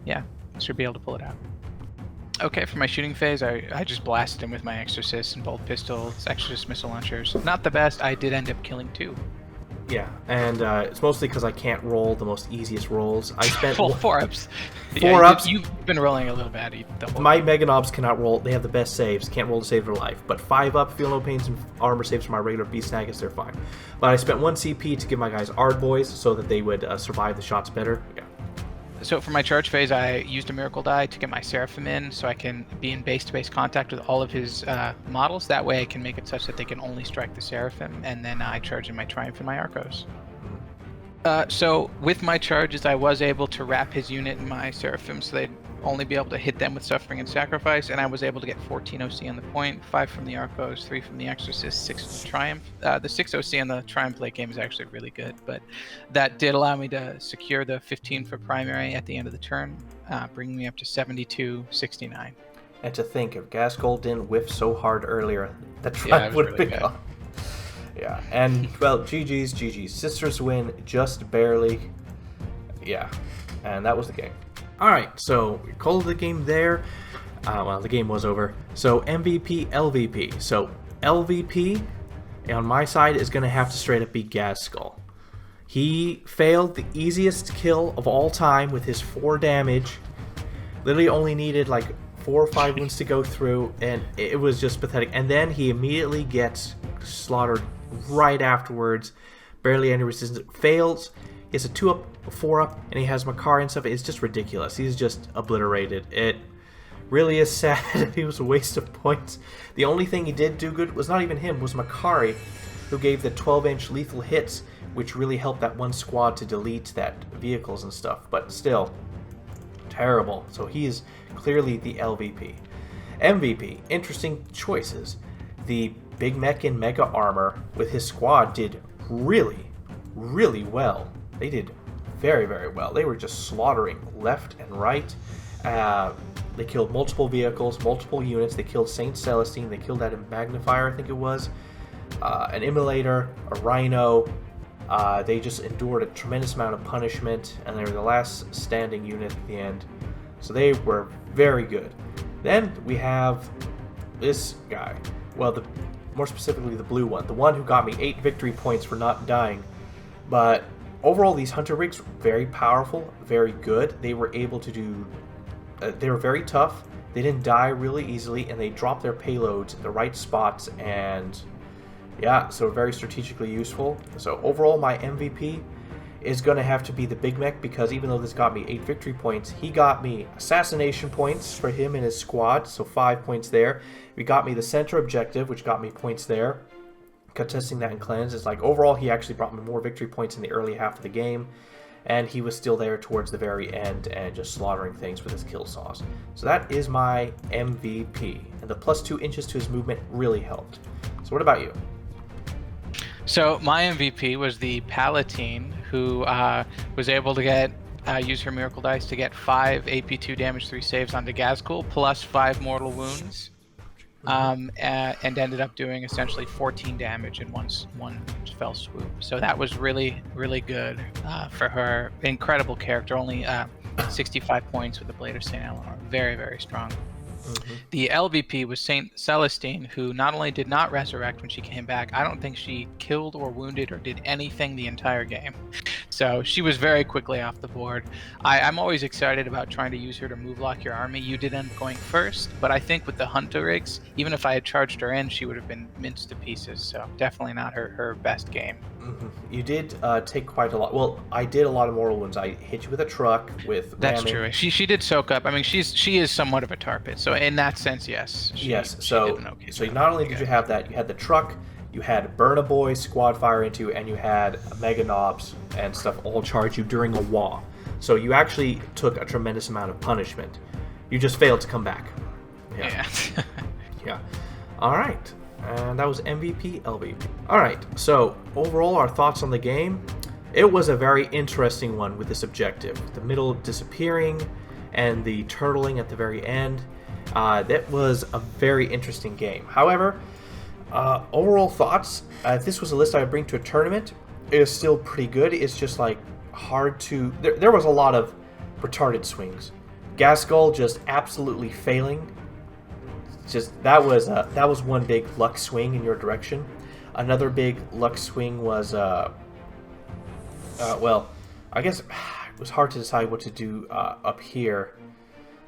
yeah, should be able to pull it out. Okay, for my shooting phase, I just blasted him with my Exorcist and bolt pistols, Exorcist missile launchers. Not the best. I did end up killing 2. Yeah, and it's mostly because I can't roll the most easiest rolls. I spent full 4-ups. 4-ups. You've been rolling a little bad. My Mega Knobs cannot roll. They have the best saves. Can't roll to save their life. But 5-up, feel no pains, and armor saves for my regular Beast Snaggas, they're fine. But I spent 1 CP to give my guys Ard Boys so that they would survive the shots better. Yeah. So for my charge phase, I used a Miracle Die to get my Seraphim in so I can be in base-to-base contact with all of his models. That way I can make it such that they can only strike the Seraphim, and then I charge in my Triumph and my Arcos. So with my charges, I was able to wrap his unit in my Seraphim so they'd only be able to hit them with Suffering and Sacrifice, and I was able to get 14 OC on the point, 5 from the Arcos, 3 from the Exorcist, 6 from the Triumph. The 6 OC on the Triumph late game is actually really good, but that did allow me to secure the 15 for primary at the end of the turn, bringing me up to 72-69. And to think, if Gasgol didn't whiff so hard earlier, the Triumph would have been gone. Yeah, and, well, GG's. Sisters win just barely. Yeah, and that was the game. Alright, so we called the game there. Well, the game was over. So MVP, LVP. So LVP on my side is going to have to straight up be Gasgol. He failed the easiest kill of all time with his 4 damage. Literally only needed like 4 or 5 wounds to go through, and it was just pathetic. And then he immediately gets slaughtered right afterwards. Barely any resistance. Fails. He has a 2-up, a 4-up, and he has Makari and stuff. It's just ridiculous. He's just obliterated. It really is sad. He was a waste of points. The only thing he did do good was not even him, was Makari, who gave the 12-inch lethal hits, which really helped that one squad to delete that vehicles and stuff. But still, terrible. So he is clearly the LVP. MVP, interesting choices. The Big Mech in Mega Armor with his squad did really, really well. They did very, very well. They were just slaughtering left and right. They killed multiple vehicles, multiple units. They killed Saint Celestine. They killed that Magnifier, I think it was. An Immolator, a Rhino. They just endured a tremendous amount of punishment, and they were the last standing unit at the end. So they were very good. Then we have this guy. Well, more specifically the blue one. The one who got me 8 victory points for not dying. But overall, these Hunter rigs were very powerful, very good. They were able to do... they were very tough. They didn't die really easily, and they dropped their payloads in the right spots, and yeah, so very strategically useful. So overall, my MVP is going to have to be the Big Mech, because even though this got me 8 victory points, he got me assassination points for him and his squad, so 5 points there. We got me the center objective, which got me points there. contesting that in cleanse. It's like overall he actually brought me more victory points in the early half of the game, and he was still there towards the very end and just slaughtering things with his kill saws. So that is my MVP, and the +2 inches to his movement really helped. So what about you? So my MVP was the Palatine, who was able to use her Miracle Dice to get 5 AP2 damage 3 saves onto Gazgul, plus 5 mortal wounds, and ended up doing essentially 14 damage in one fell swoop. So that was really, really good for her. Incredible character, only 65 points with the Blade of St. Eleanor. Very, very strong. The LVP was Saint Celestine, who not only did not resurrect when she came back, I don't think she killed or wounded or did anything the entire game. So she was very quickly off the board. I'm always excited about trying to use her to move lock your army. You did end up going first, but I think with the Hunter rigs, even if I had charged her in, she would have been minced to pieces. So definitely not her best game. You did take quite a lot. Well, I did a lot of mortal wounds. I hit you with a truck with That's ramming. true. She did soak up. I mean, she is somewhat of a tar pit. So in that sense, yes. She did an okay So job. not only did you have that, you had the truck, you had Burn a Boy, Squad Fire into, and you had Mega Knobs and stuff all charge you during a wall. So you actually took a tremendous amount of punishment. You just failed to come back. Yeah. Yeah. All right. And that was MVP, LVP. All right. So overall, our thoughts on the game. It was a very interesting one with this objective. The middle disappearing and the turtling at the very end. That was a very interesting game. However, overall thoughts, if this was a list I would bring to a tournament, it is still pretty good. It's just like hard to... There was a lot of retarded swings. Gaskull just absolutely failing. Just that was one big luck swing in your direction. Another big luck swing was well, I guess it was hard to decide what to do up here.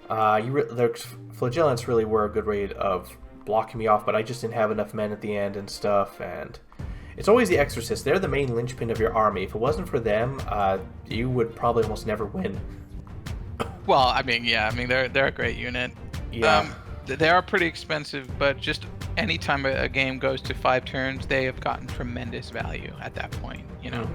The flagellants really were a good way of blocking me off, but I just didn't have enough men at the end and stuff. And it's always the Exorcists. They're the main linchpin of your army. If it wasn't for them, you would probably almost never win. Well, I mean, yeah. I mean, they're a great unit. Yeah. They are pretty expensive, but just anytime a game goes to 5 turns, they have gotten tremendous value at that point, you know.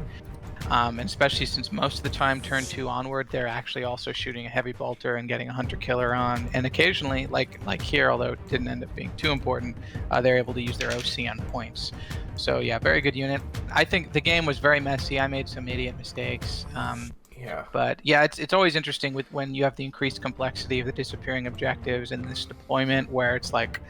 And especially since most of the time, turn 2 onward, they're actually also shooting a heavy bolter and getting a hunter killer on. And occasionally, like here, although it didn't end up being too important, they're able to use their OC on points. So yeah, very good unit. I think the game was very messy. I made some idiot mistakes. Yeah. But yeah, it's always interesting with when you have the increased complexity of the disappearing objectives and this deployment where it's like,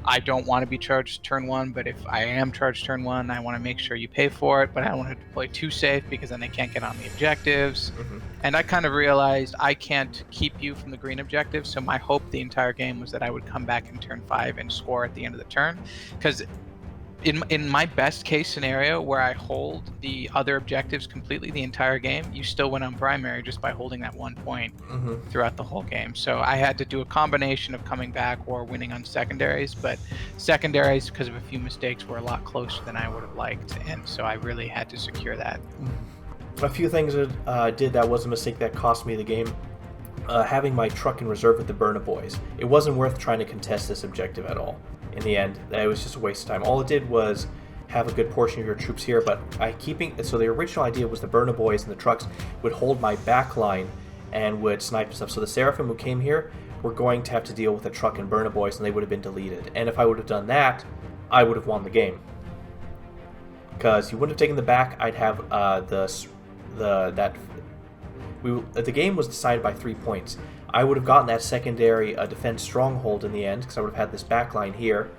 I don't want to be charged turn 1, but if I am charged turn 1, I want to make sure you pay for it, but I don't want to deploy too safe because then they can't get on the objectives. And I kind of realized I can't keep you from the green objectives, so my hope the entire game was that I would come back in turn 5 and score at the end of the turn. Because in my best case scenario where I hold the other objectives completely the entire game, you still win on primary just by holding that 1 point throughout the whole game. So I had to do a combination of coming back or winning on secondaries, but secondaries, because of a few mistakes, were a lot closer than I would have liked, and so I really had to secure that. A few things that did that was a mistake that cost me the game. Having my truck in reserve with the Burner Boys. It wasn't worth trying to contest this objective at all. In the end, it was just a waste of time. All it did was have a good portion of your troops here, but so the original idea was the Burner Boys and the trucks would hold my back line and would snipe and stuff. So the Seraphim who came here were going to have to deal with the truck and Burner Boys, and they would have been deleted. And if I would have done that, I would have won the game. Because you wouldn't have taken the back, I'd have the game was decided by 3 points. I would have gotten that secondary defense stronghold in the end because I would have had this back line here.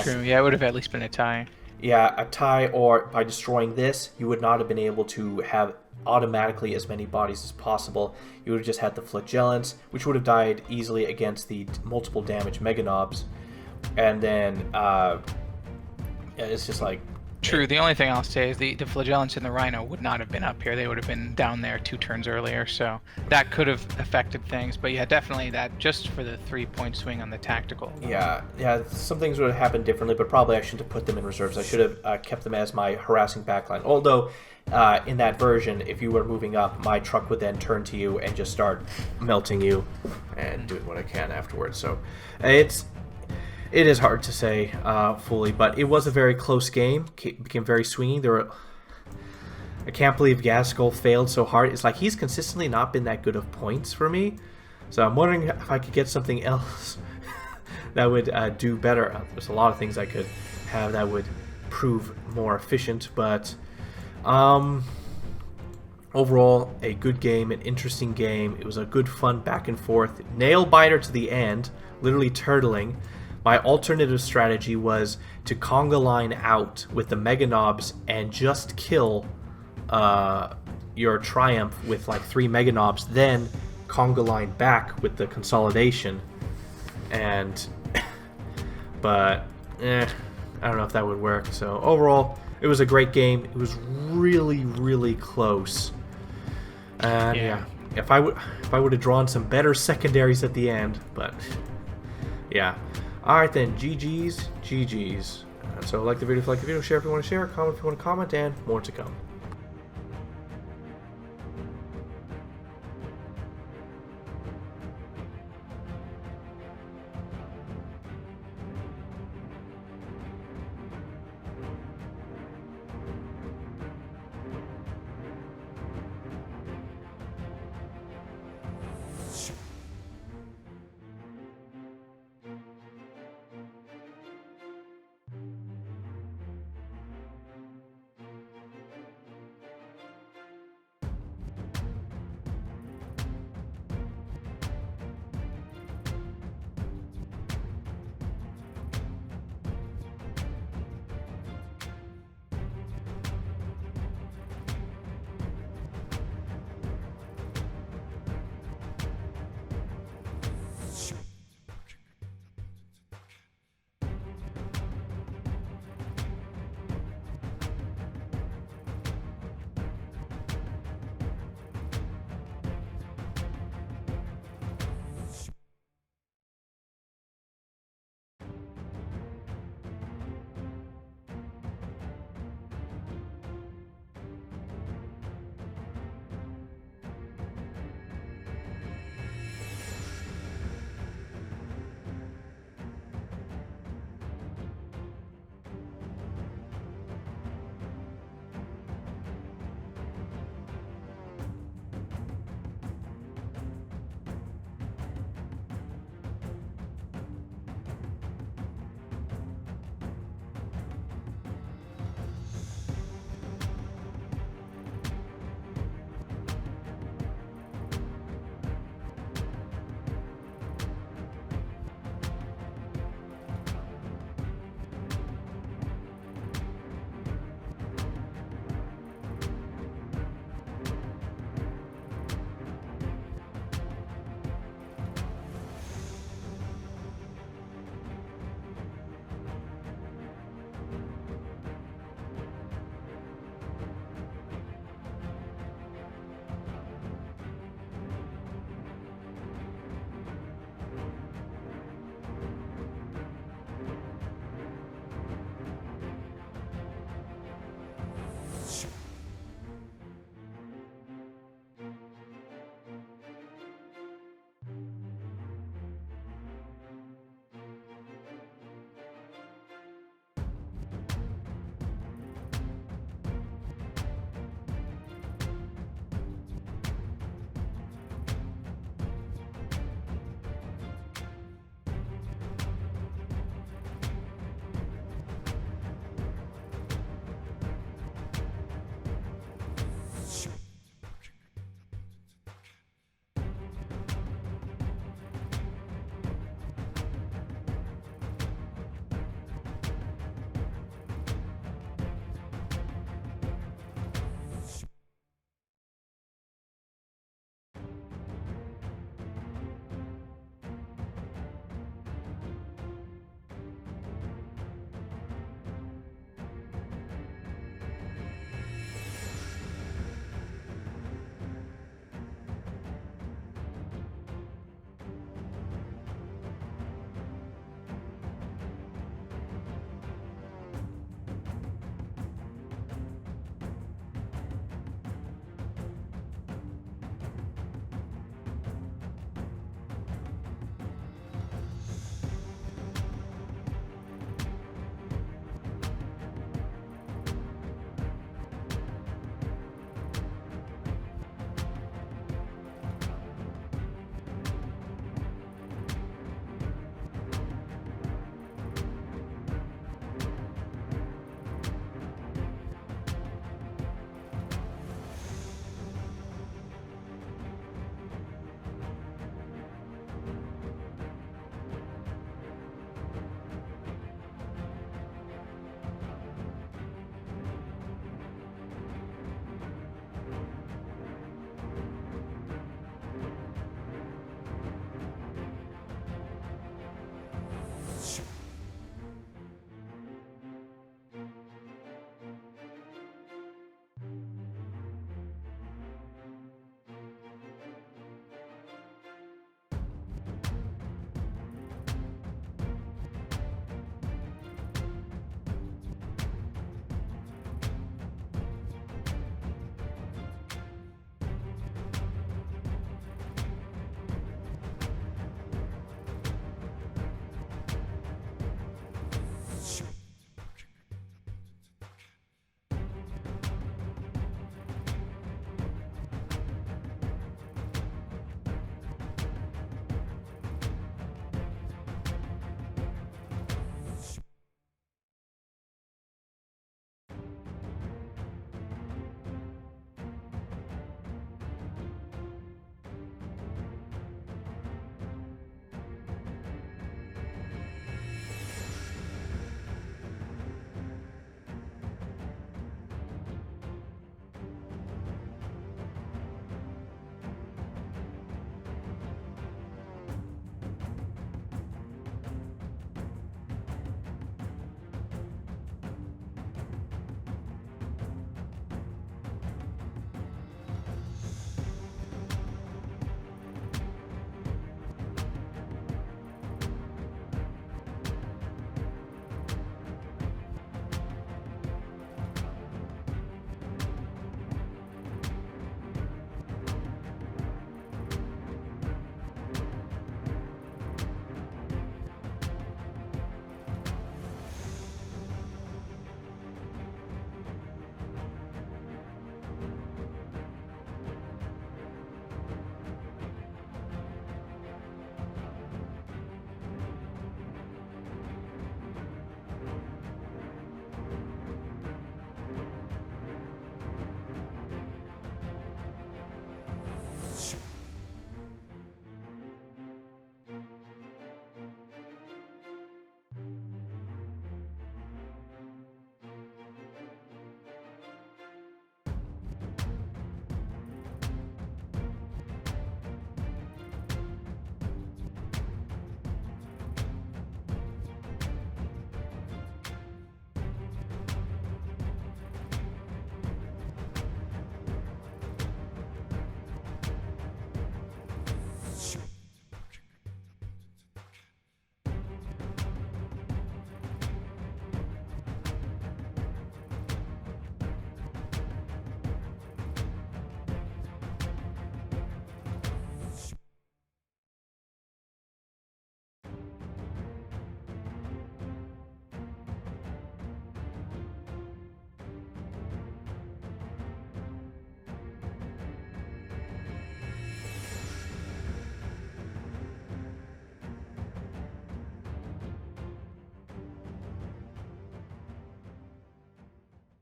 True. Yeah, it would have at least been a tie. Yeah, a tie, or by destroying this, you would not have been able to have automatically as many bodies as possible. You would have just had the flagellants, which would have died easily against the multiple damage Mega Knobs. And then, it's just like... True. The only thing I'll say is the flagellants and the rhino would not have been up here. They would have been down there 2 turns earlier, so that could have affected things. But yeah, definitely that just for the 3-point swing on the tactical. Yeah, some things would have happened differently, but probably I should have put them in reserves. I should have kept them as my harassing backline. Although, in that version, if you were moving up, my truck would then turn to you and just start melting you and doing what I can afterwards. So It is hard to say fully, but it was a very close game. Became very swingy. I can't believe Gaskell failed so hard. It's like he's consistently not been that good of points for me. So I'm wondering if I could get something else that would do better. There's a lot of things I could have that would prove more efficient, but overall, a good game, an interesting game. It was a good fun back and forth. Nail biter to the end, literally turtling. My alternative strategy was to conga line out with the Mega Knobs and just kill your Triumph with like 3 Mega Knobs, then conga line back with the consolidation. But I don't know if that would work. So overall, it was a great game. It was really, really close. And yeah, if I would have drawn some better secondaries at the end, but yeah. Alright then, GG's. So like the video if you like the video, share if you want to share, comment if you want to comment, and more to come.